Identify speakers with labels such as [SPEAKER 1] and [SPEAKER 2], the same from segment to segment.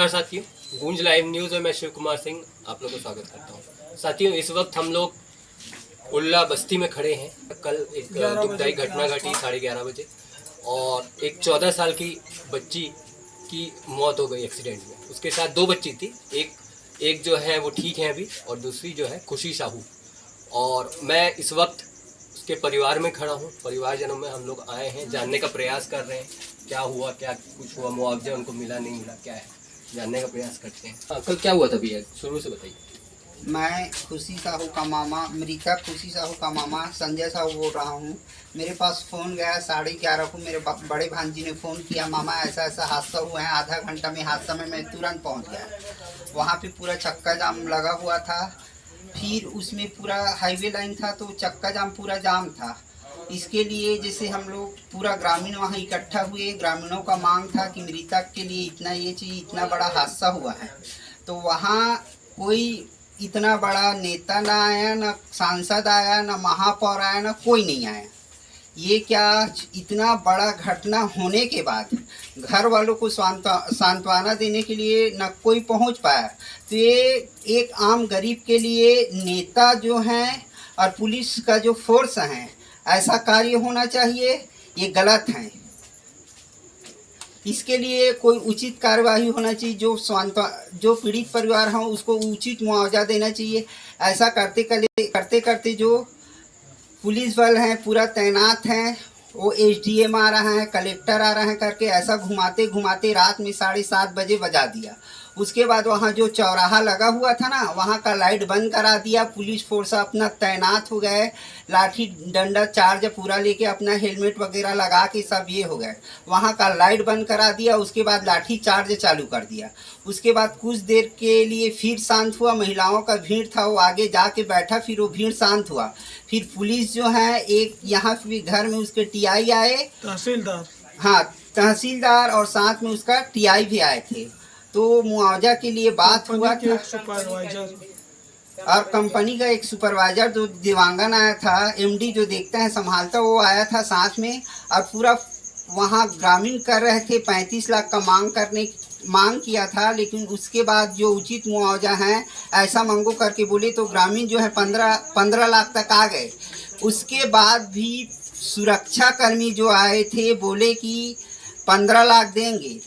[SPEAKER 1] नमस्कार साथियों, गूंज लाइव न्यूज़ में मैं शिव कुमार सिंह आप लोगों को स्वागत करता हूं। साथियों, इस वक्त हम लोग उल्ला बस्ती में खड़े हैं। कल एक दुखदायी घटना घटी 11:30 बजे और एक 14 साल की बच्ची की मौत हो गई एक्सीडेंट में। उसके साथ 2 बच्ची थी, एक जो है वो ठीक है अभी और दूसरी जो है खुशी साहू। और मैं इस वक्त उसके परिवार में खड़ा हूँ। परिवारजनों में हम लोग आए हैं, जानने का प्रयास कर रहे हैं क्या हुआ, क्या कुछ हुआ, मुआवजा उनको मिला नहीं मिला, क्या है जानने का प्रयास करते हैं। अंकल क्या हुआ था भैया, शुरू से बताइए।
[SPEAKER 2] मैं खुशी साहू का मामा, मृतक खुशी साहू का मामा संजय साहू बोल रहा हूँ। मेरे पास फ़ोन गया 11:30 को। मेरे बड़े भांजी ने फ़ोन किया, मामा ऐसा ऐसा हादसा हुआ है। आधा घंटा में हादसा में मैं तुरंत पहुँच गया। वहाँ पे पूरा चक्का जाम लगा हुआ था। फिर उसमें पूरा हाईवे लाइन था तो चक्का जाम पूरा जाम था। इसके लिए जैसे हम लोग पूरा ग्रामीण वहाँ इकट्ठा हुए। ग्रामीणों का मांग था कि मृतक के लिए इतना ये चाहिए, इतना बड़ा हादसा हुआ है। तो वहाँ कोई इतना बड़ा नेता ना आया, ना सांसद आया, ना महापौर आया, ना कोई नहीं आया। ये क्या, इतना बड़ा घटना होने के बाद घर वालों को सांत्वना देने के लिए न कोई पहुंच पाया। तो ये एक आम गरीब के लिए नेता जो हैं और पुलिस का जो फोर्स है, ऐसा कार्य होना चाहिए, ये गलत है। इसके लिए कोई उचित कार्यवाही होना चाहिए। जो पीड़ित परिवार हैं उसको उचित मुआवजा देना चाहिए। ऐसा करते करते जो पुलिस बल हैं पूरा तैनात हैं, वो एसडीएम आ रहा है, कलेक्टर आ रहा है करके ऐसा घुमाते घुमाते रात में 7:30 बजे बजा दिया। उसके बाद वहाँ जो चौराहा लगा हुआ था ना, वहाँ का लाइट बंद करा दिया। पुलिस फोर्स अपना तैनात हो गए, लाठी डंडा चार्ज पूरा लेके अपना हेलमेट वगैरह लगा के सब ये हो गए। वहाँ का लाइट बंद करा दिया। उसके बाद लाठी चार्ज चालू कर दिया। उसके बाद कुछ देर के लिए फिर शांत हुआ। महिलाओं का भीड़ था, वो आगे जाके बैठा, फिर वो भीड़ शांत हुआ। फिर पुलिस जो है एक यहाँ भी घर में उसके टीआई आए,
[SPEAKER 3] तहसीलदार,
[SPEAKER 2] हाँ तहसीलदार, और साथ में उसका टीआई भी आए थे। तो मुआवजा के लिए बात हुआ था।
[SPEAKER 3] सुपरवाइजर
[SPEAKER 2] और कंपनी का एक सुपरवाइजर जो दिवांगन आया था, एमडी जो देखता है संभालता, वो आया था साथ में। और पूरा वहाँ ग्रामीण कर रहे थे 35 लाख का मांग किया था। लेकिन उसके बाद जो उचित मुआवजा है ऐसा मांगो करके बोले तो ग्रामीण जो है 15 लाख तक आ गए। उसके बाद भी सुरक्षा कर्मी जो आए थे बोले कि 15 लाख देंगे।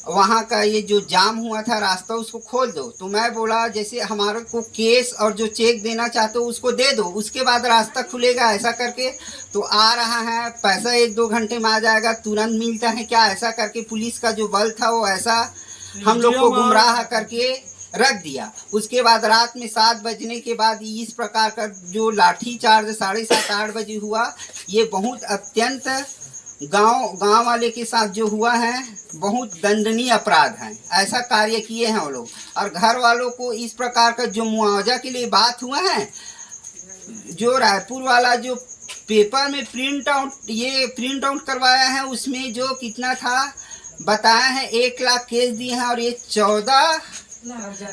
[SPEAKER 2] वहाँ का ये जो जाम हुआ था रास्ता, उसको खोल दो। तो मैं बोला जैसे हमारे को केस और जो चेक देना चाहते हो उसको दे दो, उसके बाद रास्ता खुलेगा, ऐसा करके। तो आ रहा है, पैसा 1-2 घंटे में आ जाएगा, तुरंत मिलता है क्या, ऐसा करके पुलिस का जो बल था वो ऐसा हम लोग को गुमराह करके रख दिया। उसके बाद रात में 7 बजने के बाद इस प्रकार का जो लाठी चार्ज 7:30-8 बजे हुआ, ये बहुत अत्यंत गांव वाले के साथ जो हुआ है बहुत दंडनीय अपराध है। ऐसा कार्य किए हैं वो लोग। और घर वालों को इस प्रकार का जो मुआवजा के लिए बात हुआ है, जो रायपुर वाला जो पेपर में प्रिंट आउट करवाया है, उसमें जो कितना था बताया है, 1 लाख केस दिए हैं। और ये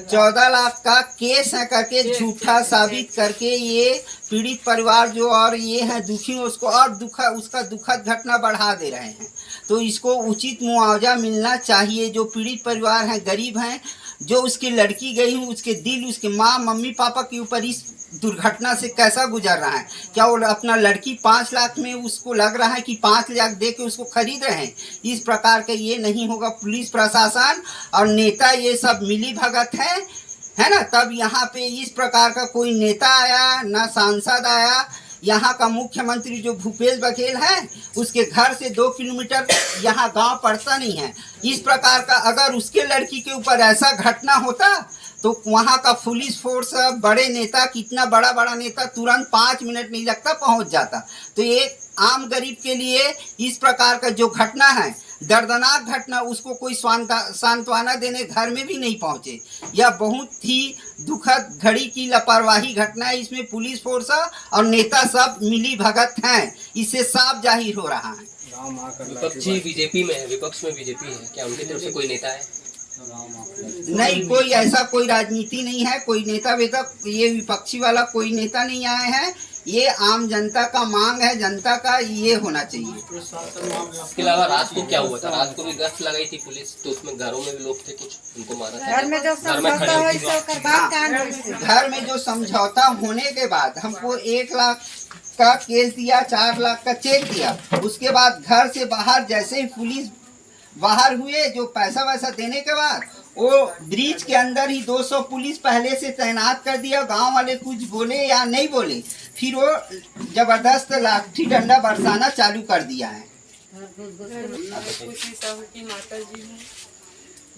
[SPEAKER 2] 14 लाख का केस है करके झूठा साबित करके ये पीड़ित परिवार जो और ये है दुखी, उसको और उसका दुखद घटना बढ़ा दे रहे हैं। तो इसको उचित मुआवजा मिलना चाहिए। जो पीड़ित परिवार हैं, गरीब हैं, जो उसकी लड़की गई हुई, उसके दिल, उसके माँ मम्मी पापा के ऊपर इस दुर्घटना से कैसा गुजर रहा है। क्या वो अपना लड़की 5 लाख में उसको लग रहा है कि 5 लाख दे के उसको खरीद रहे हैं। इस प्रकार का ये नहीं होगा। पुलिस प्रशासन और नेता ये सब मिली भगत है ना, तब यहाँ पे इस प्रकार का कोई नेता आया, ना सांसद आया। यहाँ का मुख्यमंत्री जो भूपेश बघेल है, उसके घर से 2 किलोमीटर यहाँ गांव पड़ता नहीं है। इस प्रकार का अगर उसके लड़की के ऊपर ऐसा घटना होता तो वहाँ का पुलिस फोर्स, बड़े नेता, कितना बड़ा नेता तुरंत 5 मिनट नहीं लगता पहुँच जाता। तो एक आम गरीब के लिए इस प्रकार का जो घटना है, दर्दनाक घटना, उसको कोई सांत्वना देने घर में भी नहीं पहुँचे। यह बहुत ही दुखद घड़ी की लापरवाही घटना है। इसमें पुलिस फोर्स और नेता सब मिली भगत हैं, इससे साफ जाहिर हो रहा है।
[SPEAKER 1] विपक्षी बीजेपी में है, विपक्ष में बीजेपी है, क्या उनकी तरफ से कोई नेता है?
[SPEAKER 2] नहीं, कोई ऐसा कोई राजनीति नहीं है, कोई नेता वेता, ये विपक्षी वाला कोई नेता नहीं आए हैं। ये आम जनता का मांग है, जनता का ये होना चाहिए।
[SPEAKER 1] इसके अलावा रात को क्या हुआ था? रात को भी गश्त लगाई थी पुलिस, तो उसमें घरों में भी लोग थे, कुछ उनको मारा था। घर में जो समझौता
[SPEAKER 2] घर में जो समझौता होने के बाद हमको 1 लाख का केस दिया, 4 लाख का चेक दिया। उसके बाद घर से बाहर जैसे ही पुलिस बाहर हुए, जो पैसा वैसा देने के बाद वो ब्रिज के अंदर ही 200 पुलिस पहले से तैनात कर दिया। गांव वाले कुछ बोले या नहीं बोले, फिर वो जबरदस्त लाठी डंडा बरसाना चालू कर दिया है।
[SPEAKER 4] खुशी साहू की माता जी हूँ।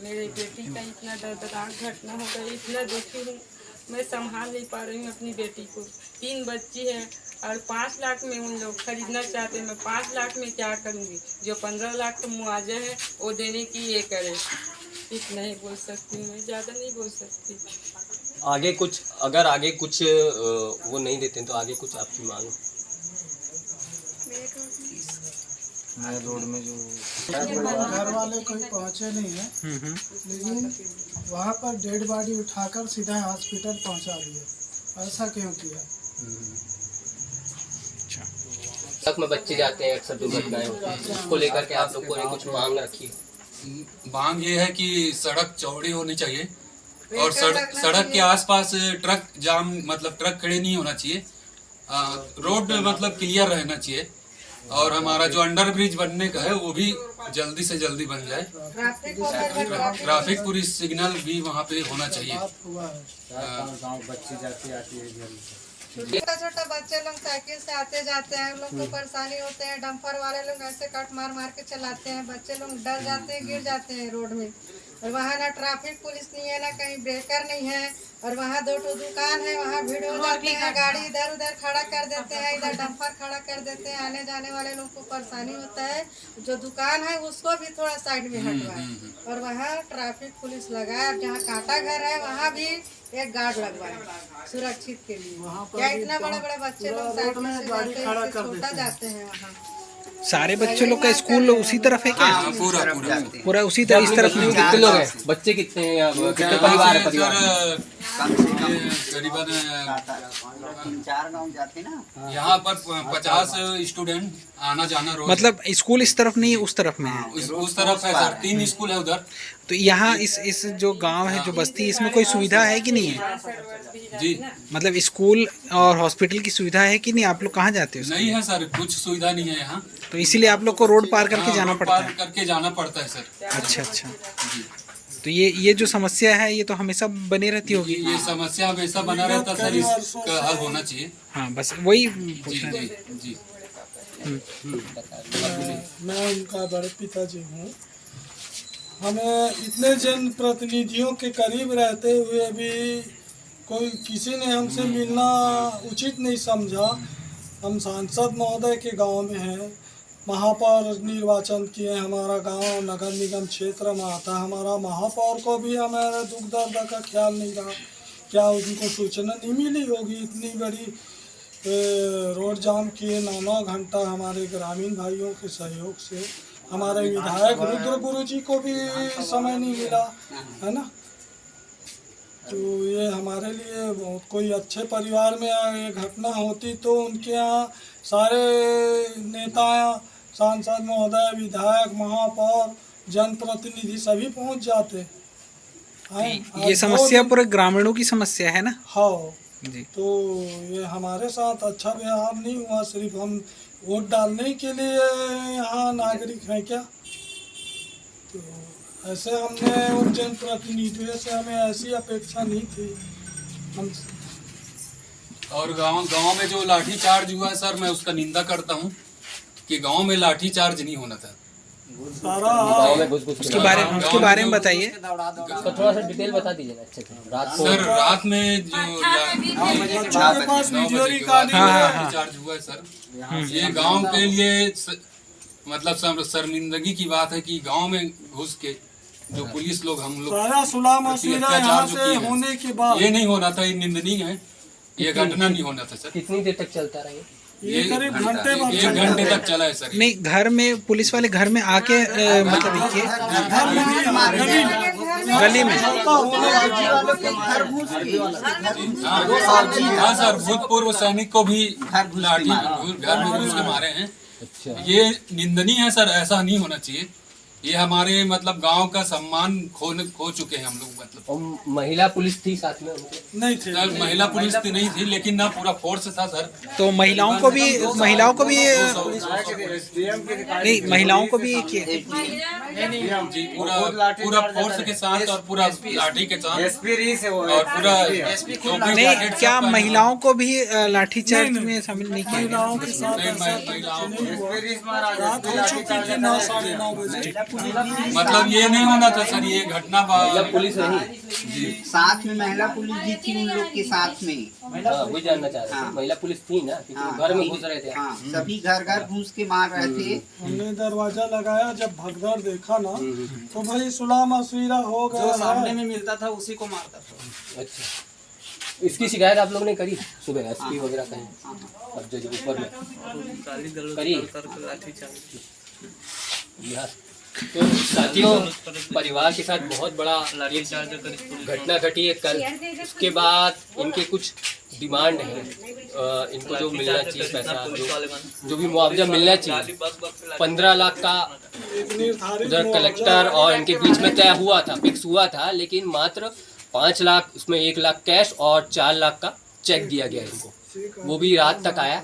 [SPEAKER 4] मेरे बेटी का इतना दर्दनाक घटना हो गई, इतना दुखी हूँ, मैं संभाल नहीं पा रही हूँ अपनी बेटी को। 3 बच्ची है और 5 लाख में उन लोग खरीदना चाहते हैं। मैं 5 लाख में क्या करूँगी? जो 15 लाख का मुआवजा है वो देने की ये करे। इतना ही बोल सकती हूँ, मैं ज़्यादा नहीं बोल सकती।
[SPEAKER 1] आगे कुछ, अगर आगे कुछ वो नहीं देते तो आगे कुछ आपकी मांग?
[SPEAKER 5] रोड में जो
[SPEAKER 3] घर वाले कोई पहुंचे नहीं है, लेकिन वहाँ पर डेड बॉडी उठाकर सीधा हॉस्पिटल पहुंचा दिया। ऐसा क्यों किया?
[SPEAKER 1] तक में बच्चे जाते हैं, अक्सर दुर्घटनाएं होती हैं, उसको लेकर के आप लोगों ने कुछ मांग रखी है?
[SPEAKER 5] मांग ये है कि सड़क चौड़ी होनी चाहिए और सड़क के आसपास ट्रक जाम, मतलब ट्रक खड़े नहीं होना चाहिए। रोड मतलब क्लियर रहना चाहिए और हमारा जो अंडर ब्रिज बनने का है वो भी जल्दी से जल्दी बन जाए। ट्रैफिक पुलिस सिग्नल भी वहाँ पे होना चाहिए।
[SPEAKER 6] छोटा छोटा बच्चे लोग साइकिल से आते जाते हैं, उन लोग को परेशानी होते हैं। डंपर वाले लोग ऐसे कट मार मार के चलाते हैं, बच्चे लोग डर जाते हैं, गिर जाते हैं रोड में। और वहाँ ना ट्रैफिक पुलिस नहीं है, ना कहीं ब्रेकर नहीं है, और वहाँ 2 दुकान है, वहाँ भीड़ हो जाती है, गाड़ी इधर उधर खड़ा कर देते हैं, इधर डंपर खड़ा कर देते हैं। आने जाने वाले लोग को परेशानी होता है। जो दुकान है उसको भी थोड़ा साइड में हटवाए और वहाँ ट्रैफिक पुलिस लगाए। जहाँ कांटा घर है वहाँ भी एक गार्ड लगवाए सुरक्षित के लिए। क्या इतना बड़े बड़े बच्चे लोग साइकिल से जाते हैं, छोटा जाते हैं वहाँ।
[SPEAKER 7] सारे बच्चों लोग का स्कूल उसी तरफ है क्या? पूरा उसी तरफ, इस तरफ नहीं?
[SPEAKER 1] कितने लोग हैं? बच्चे कितने हैं? कितने परिवार है?
[SPEAKER 5] करीबन
[SPEAKER 2] 3-4 गाँव जाते ना।
[SPEAKER 5] यहाँ पर 50 स्टूडेंट आना जाना रोज।
[SPEAKER 7] मतलब स्कूल इस तरफ नहीं है, उस तरफ में है?
[SPEAKER 5] उस तरफ है सर, 3 स्कूल है उधर।
[SPEAKER 7] तो यहाँ इस जो गांव है, जो बस्ती, इसमें कोई सुविधा है कि नहीं है?
[SPEAKER 5] जी,
[SPEAKER 7] मतलब स्कूल और हॉस्पिटल की सुविधा है कि नहीं? आप लोग कहाँ जाते हो?
[SPEAKER 5] नहीं है सर, कुछ सुविधा नहीं है यहाँ,
[SPEAKER 7] तो इसीलिए आप लोग को रोड पार करके जाना पड़ता है?
[SPEAKER 5] करके जाना पड़ता है सर।
[SPEAKER 7] अच्छा अच्छा। तो ये जो समस्या है ये तो हमेशा बनी रहती होगी?
[SPEAKER 5] ये समस्या हमेशा बना रहता सर, इसका हल होना चाहिए।
[SPEAKER 7] हाँ, बस वही
[SPEAKER 5] जी
[SPEAKER 7] पूछना
[SPEAKER 5] जी
[SPEAKER 7] था।
[SPEAKER 5] जी।
[SPEAKER 3] मैं उनका बड़े पिताजी हूँ। हमें इतने जन प्रतिनिधियों के करीब रहते हुए भी कोई किसी ने हमसे मिलना उचित नहीं समझा। हम सांसद महोदय के गांव में हैं, महापौर निर्वाचन किए, हमारा गांव नगर निगम क्षेत्र में आता है। हमारा महापौर को भी हमारे दुख दर्द का ख्याल नहीं रहा। क्या उनको सूचना नहीं मिली होगी? इतनी बड़ी रोड जाम किए 9 घंटा हमारे ग्रामीण भाइयों के सहयोग से। हमारे विधायक रुद्र गुरु जी को भी समय नहीं मिला, है ना। तो ये हमारे लिए बहुत, कोई अच्छे परिवार में ये घटना होती तो उनके यहाँ सारे नेता, सांसद महोदय, विधायक, महापौर, जनप्रतिनिधि सभी पहुंच जाते हैं।
[SPEAKER 7] ये समस्या पूरे ग्रामीणों की समस्या है ना?
[SPEAKER 3] हाँ
[SPEAKER 7] जी।
[SPEAKER 3] तो ये हमारे साथ अच्छा व्यवहार नहीं हुआ। सिर्फ हम वोट डालने के लिए यहाँ नागरिक हैं क्या? तो ऐसे हमने उन जनप्रतिनिधियों से हमें ऐसी अपेक्षा नहीं थी। हम
[SPEAKER 5] और गांव में जो लाठी चार्ज हुआ है सर, मैं उसका निंदा करता हूँ कि गांव में लाठी चार्ज नहीं होना था।
[SPEAKER 3] सारा
[SPEAKER 7] उसके बारे में बताइए।
[SPEAKER 1] तो थोड़ा सा डिटेल बता दीजिए ना अच्छे से। रात को
[SPEAKER 5] सर रात में जो
[SPEAKER 3] बच्चों के पास वीडियो रिकॉर्डिंग
[SPEAKER 5] लाठी चार्ज हुआ है सर, ये गांव के लिए मतलब शर्मिंदगी की बात है कि गांव में घुस के जो पुलिस लोग हम लोग
[SPEAKER 3] सारा सुलह मसला यहाँ से होने के बाद
[SPEAKER 5] ये नहीं होना था, ये निंदनीय है। ये घटना नहीं होना था सर।
[SPEAKER 1] कितनी देर तक चलता रहा?
[SPEAKER 3] ये करीब घंटे भर
[SPEAKER 5] 1 घंटे तक चला है सर।
[SPEAKER 7] नहीं, घर में पुलिस वाले घर में आके मतलब गली में।
[SPEAKER 5] हाँ सर, भूतपूर्व सैनिक को भी लाठी घर में घुस के मारे हैं। ये निंदनीय है सर, ऐसा नहीं होना चाहिए। ये हमारे मतलब गांव का सम्मान खो चुके हैं हम लोग। मतलब
[SPEAKER 1] और महिला पुलिस थी साथ में उनके?
[SPEAKER 3] नहीं थे
[SPEAKER 5] सर, महिला पुलिस तो नहीं थी, लेकिन ना पूरा फोर्स था सर।
[SPEAKER 7] तो महिलाओं को भी नहीं, महिलाओं को भी किए।
[SPEAKER 5] जी, पूरा फोर्स के साथ और पूरा लाठी के साथ और पूरा
[SPEAKER 7] नहीं, क्या महिलाओं को भी लाठीचार्ज में शामिल नहीं किया?
[SPEAKER 3] महिलाओं के साथ
[SPEAKER 5] महिलाओं
[SPEAKER 3] रात हो चुकी थी 9 साढ़े 9 बजे।
[SPEAKER 5] मतलब ये नहीं होना था सर, ये घटना
[SPEAKER 1] पुलिस नहीं
[SPEAKER 2] साथ में महिला पुलिस भी थी उन लोग के साथ में।
[SPEAKER 1] वही जानना चाह रहे थे, महिला पुलिस थी ना, क्योंकि वो घर में घुस रहे थे।
[SPEAKER 2] हाँ, सभी घर घर घुस के मार रहे थे।
[SPEAKER 3] हमने दरवाजा लगाया, जब भगदड़ देखा ना तो भाई सुलह मशविरा हो गया। सामने में मिलता था उसी को मारता था।
[SPEAKER 1] अच्छा, इसकी शिकायत आप लोगों ने करी सुबह एसपी वगैरह कहीं अब जज ऊपर में करी? तो साथियों, परिवार के साथ बहुत बड़ा घटना घटी है कल। उसके बाद इनके कुछ डिमांड है, इनको जो मिलना चाहिए पैसा, जो भी मुआवजा मिलना चाहिए, 15 लाख का उधर कलेक्टर और इनके बीच में तय हुआ था, फिक्स हुआ था, लेकिन मात्र 5 लाख, उसमें 1 लाख कैश और 4 लाख का चेक दिया गया इनको। वो भी रात तक आया,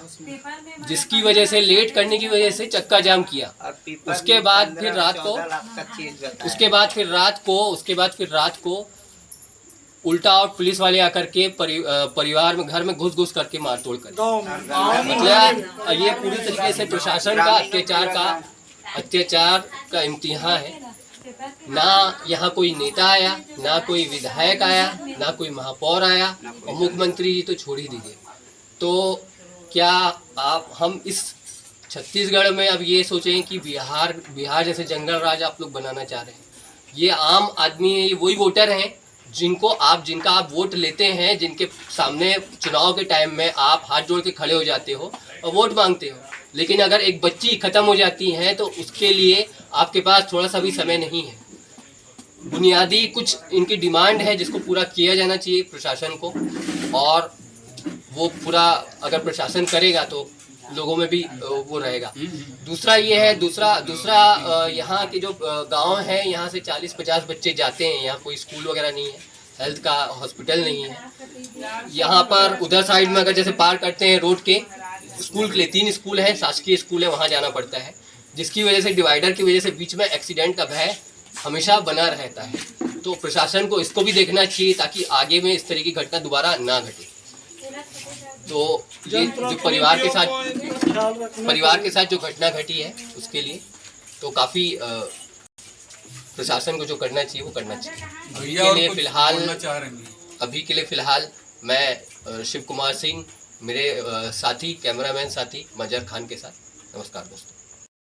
[SPEAKER 1] जिसकी वजह से लेट करने की वजह से चक्का जाम किया। उसके बाद फिर रात को उल्टा और पुलिस वाले आकर के परिवार में घर में घुस करके मार तोड़ कर, मतलब ये पूरी तरीके से प्रशासन का अत्याचार का इम्तिहान है। ना यहाँ कोई नेता आया, ना कोई विधायक आया, ना कोई महापौर आया, और मुख्यमंत्री जी तो छोड़ ही दीजिए। तो क्या हम इस छत्तीसगढ़ में अब ये सोचें कि बिहार जैसे जंगल राज आप लोग बनाना चाह रहे हैं? ये आम आदमी है, ये वही वोटर हैं जिनका आप वोट लेते हैं, जिनके सामने चुनाव के टाइम में आप हाथ जोड़ के खड़े हो जाते हो और वोट मांगते हो। लेकिन अगर एक बच्ची खत्म हो जाती है तो उसके लिए आपके पास थोड़ा सा भी समय नहीं है। बुनियादी कुछ इनकी डिमांड है जिसको पूरा किया जाना चाहिए प्रशासन को, और वो पूरा अगर प्रशासन करेगा तो लोगों में भी वो रहेगा। दूसरा ये है, दूसरा यहाँ के जो गांव है, यहाँ से 40-50 बच्चे जाते हैं, यहाँ कोई स्कूल वगैरह नहीं है, हेल्थ का हॉस्पिटल नहीं है। यहाँ पर उधर साइड में अगर जैसे पार करते हैं रोड के स्कूल के लिए, 3 स्कूल हैं, शासकीय स्कूल है, वहाँ जाना पड़ता है, जिसकी वजह से डिवाइडर की वजह से बीच में एक्सीडेंट का भय हमेशा बना रहता है। तो प्रशासन को इसको भी देखना चाहिए ताकि आगे में इस तरह की घटना दोबारा ना घटे। तो ये जो परिवार के साथ जो घटना घटी है उसके लिए तो काफ़ी प्रशासन को जो करना चाहिए वो करना चाहिए। अभी के लिए फिलहाल मैं शिव कुमार सिंह, मेरे साथी कैमरामैन साथी मजहर खान के साथ, नमस्कार दोस्तों।